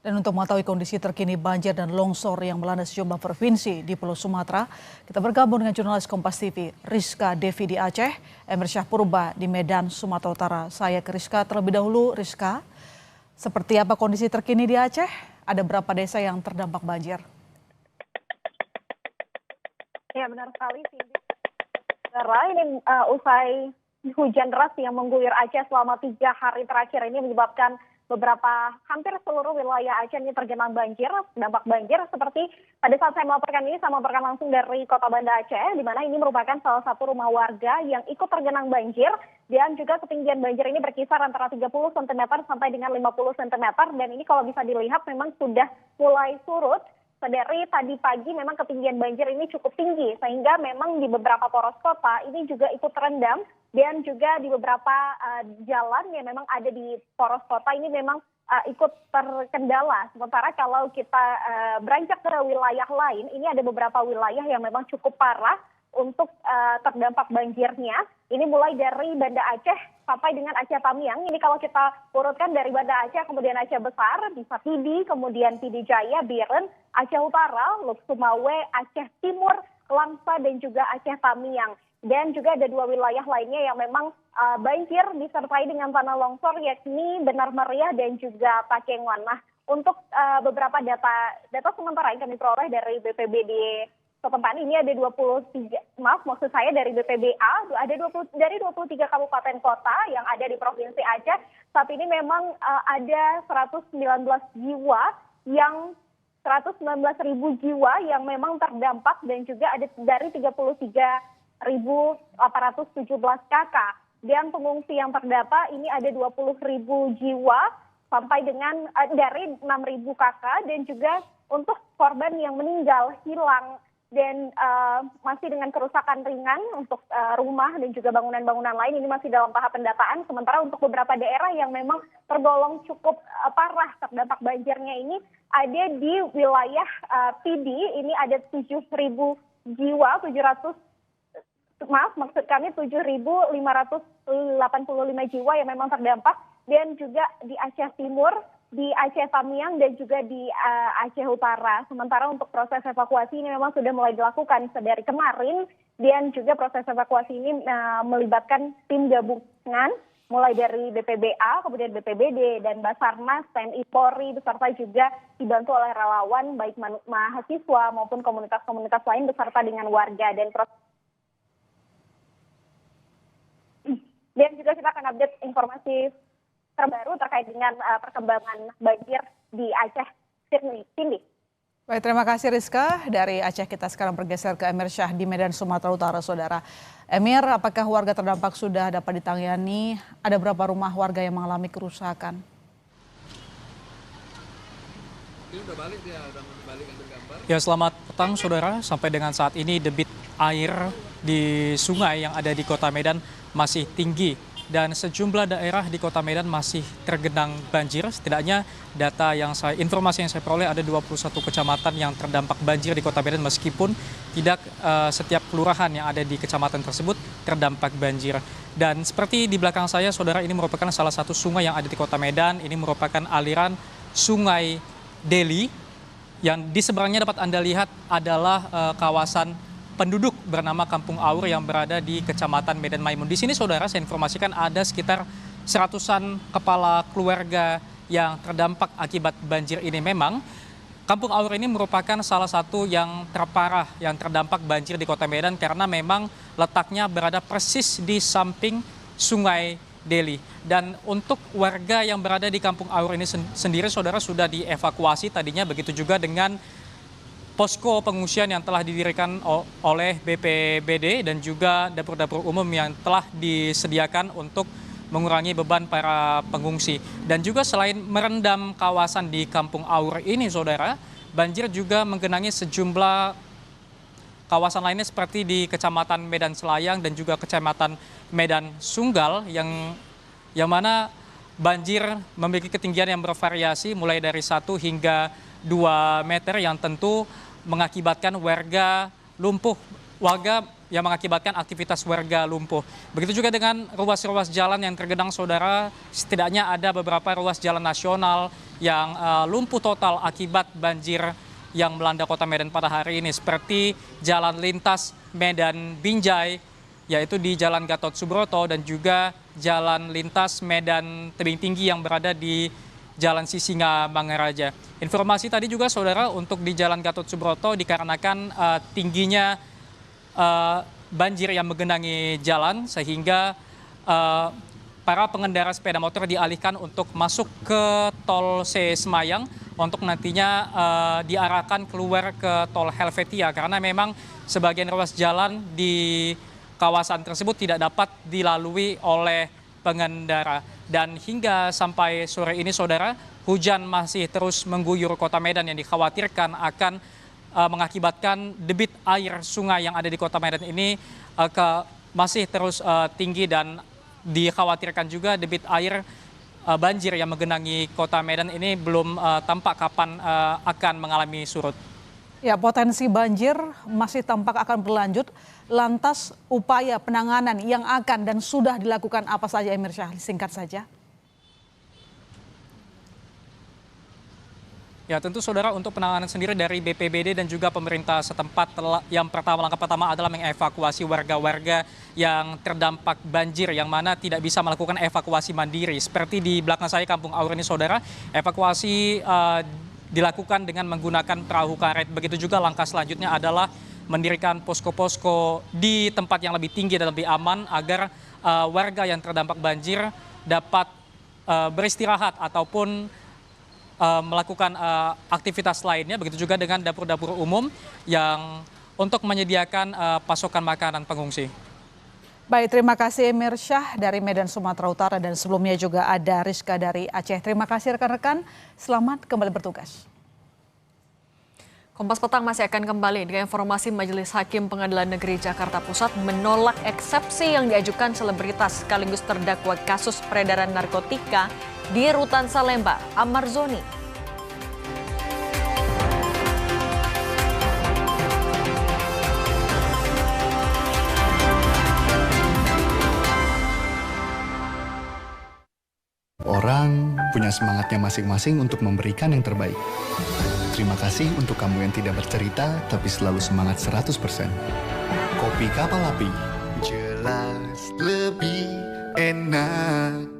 Dan untuk mengetahui kondisi terkini banjir dan longsor yang melanda sejumlah provinsi di Pulau Sumatera, kita bergabung dengan jurnalis Kompas TV, Rizka Devi di Aceh, Emir Syah Purba di Medan, Sumatera Utara. Saya ke Rizka terlebih dahulu. Rizka, seperti apa kondisi terkini di Aceh? Ada berapa desa yang terdampak banjir? Ya, benar sekali, Cindy. Ini usai hujan deras yang mengguyur Aceh selama 3 hari terakhir ini menyebabkan hampir seluruh wilayah Aceh ini tergenang banjir, dampak banjir. Seperti pada saat saya melaporkan ini, saya melaporkan langsung dari Kota Banda Aceh, di mana ini merupakan salah satu rumah warga yang ikut tergenang banjir, dan juga ketinggian banjir ini berkisar antara 30 cm sampai dengan 50 cm, dan ini kalau bisa dilihat memang sudah mulai surut. Dari tadi pagi memang ketinggian banjir ini cukup tinggi, sehingga memang di beberapa poros kota ini juga ikut terendam, dan juga di beberapa jalan yang memang ada di poros kota ini memang ikut terkendala. Sementara kalau kita beranjak ke wilayah lain, ini ada beberapa wilayah yang memang cukup parah untuk terdampak banjirnya. Ini mulai dari Banda Aceh sampai dengan Aceh Tamiang. Ini kalau kita urutkan dari Banda Aceh, kemudian Aceh Besar, bisa Pidi, kemudian Pidi Jaya, Biren, Aceh Utara, Luk Sumawe, Aceh Timur, Langsa, dan juga Aceh Tamiang. Dan juga ada 2 wilayah lainnya yang memang banjir disertai dengan tanah longsor, yakni Benar Meriah dan juga Pakenwan. Nah, untuk beberapa data sementara yang kami peroleh dari BPBD setempat ini ada dari BPBA, ada dari 23 kabupaten kota yang ada di Provinsi Aceh. Saat ini memang ada 119 ribu jiwa yang memang terdampak, dan juga ada dari 33.817 KK. Dan pengungsi yang terdata ini ada 20.000 jiwa sampai dengan dari 6.000 KK, dan juga untuk korban yang meninggal, hilang, dan masih dengan kerusakan ringan untuk rumah dan juga bangunan-bangunan lain, ini masih dalam tahap pendataan. Sementara untuk beberapa daerah yang memang tergolong cukup parah terdampak banjirnya ini ada di wilayah Pidi, ini ada 7.000 jiwa, 7.585 jiwa yang memang terdampak, dan juga di Aceh Timur, di Aceh Tamiang, dan juga di Aceh Utara. Sementara untuk proses evakuasi ini memang sudah mulai dilakukan dari kemarin, dan juga proses evakuasi ini melibatkan tim gabungan mulai dari BPBA, kemudian BPBD, dan Basarnas, TNI Polri, beserta juga dibantu oleh relawan baik mahasiswa maupun komunitas-komunitas lain beserta dengan warga. Dan juga kita akan update informasi terbaru terkait dengan perkembangan banjir di Aceh. Cindy. Baik, terima kasih Rizka. Dari Aceh kita sekarang bergeser ke Emir Syah di Medan, Sumatera Utara, Saudara. Emir, apakah warga terdampak sudah dapat ditangani? Ada berapa rumah warga yang mengalami kerusakan? Ya, selamat petang Saudara. Sampai dengan saat ini debit air di sungai yang ada di Kota Medan masih tinggi, dan sejumlah daerah di Kota Medan masih tergenang banjir. Setidaknya informasi yang saya peroleh ada 21 kecamatan yang terdampak banjir di Kota Medan, meskipun tidak setiap kelurahan yang ada di kecamatan tersebut terdampak banjir. Dan seperti di belakang saya, Saudara, ini merupakan salah satu sungai yang ada di Kota Medan. Ini merupakan aliran Sungai Deli, yang di seberangnya dapat Anda lihat adalah kawasan penduduk bernama Kampung Aur yang berada di Kecamatan Medan Maimun. Di sini, Saudara, saya informasikan ada sekitar 100-an kepala keluarga yang terdampak akibat banjir ini. Memang Kampung Aur ini merupakan salah satu yang terparah yang terdampak banjir di Kota Medan, karena memang letaknya berada persis di samping Sungai Deli. Dan untuk warga yang berada di Kampung Aur ini sendiri, Saudara, sudah dievakuasi tadinya, begitu juga dengan posko pengungsian yang telah didirikan oleh BPBD dan juga dapur-dapur umum yang telah disediakan untuk mengurangi beban para pengungsi. Dan juga selain merendam kawasan di Kampung Aur ini, Saudara, banjir juga menggenangi sejumlah kawasan lainnya seperti di Kecamatan Medan Selayang dan juga Kecamatan Medan Sunggal, yang mana banjir memiliki ketinggian yang bervariasi mulai dari 1 hingga 2 meter, yang tentu mengakibatkan warga yang mengakibatkan aktivitas warga lumpuh. Begitu juga dengan ruas-ruas jalan yang tergenang, Saudara. Setidaknya ada beberapa ruas jalan nasional yang lumpuh total akibat banjir yang melanda kota Medan pada hari ini, seperti jalan lintas Medan Binjai, yaitu di Jalan Gatot Subroto, dan juga jalan lintas Medan Tebing Tinggi yang berada di Jalan Sisinga Mangaraja. Informasi tadi juga saudara, untuk di Jalan Gatot Subroto dikarenakan tingginya banjir yang menggenangi jalan, sehingga para pengendara sepeda motor dialihkan untuk masuk ke tol C Semayang untuk nantinya diarahkan keluar ke tol Helvetia, karena memang sebagian ruas jalan di kawasan tersebut tidak dapat dilalui oleh pengendara. Dan hingga sampai sore ini saudara, hujan masih terus mengguyur kota Medan yang dikhawatirkan akan mengakibatkan debit air sungai yang ada di kota Medan ini masih terus tinggi, dan dikhawatirkan juga debit air banjir yang menggenangi kota Medan ini belum tampak kapan akan mengalami surut. Ya, potensi banjir masih tampak akan berlanjut. Lantas upaya penanganan yang akan dan sudah dilakukan apa saja, Emir Syah? Singkat saja. Ya, tentu saudara, untuk penanganan sendiri dari BPBD dan juga pemerintah setempat, langkah pertama adalah mengevakuasi warga-warga yang terdampak banjir yang mana tidak bisa melakukan evakuasi mandiri. Seperti di belakang saya, Kampung Aur ini saudara, evakuasi dilakukan dengan menggunakan perahu karet. Begitu juga langkah selanjutnya adalah mendirikan posko-posko di tempat yang lebih tinggi dan lebih aman agar warga yang terdampak banjir dapat beristirahat ataupun melakukan aktivitas lainnya. Begitu juga dengan dapur-dapur umum yang untuk menyediakan pasokan makanan pengungsi. Baik, terima kasih Emir Syah dari Medan, Sumatera Utara, dan sebelumnya juga ada Rizka dari Aceh. Terima kasih rekan-rekan, selamat kembali bertugas. Kompas Petang masih akan kembali dengan informasi Majelis Hakim Pengadilan Negeri Jakarta Pusat menolak eksepsi yang diajukan selebritas sekaligus terdakwa kasus peredaran narkotika di Rutan Salemba, Ahmad Zoni. Orang punya semangatnya masing-masing untuk memberikan yang terbaik. Terima kasih untuk kamu yang tidak bercerita, tapi selalu semangat 100%. Kopi Kapal Api. Jelas lebih enak.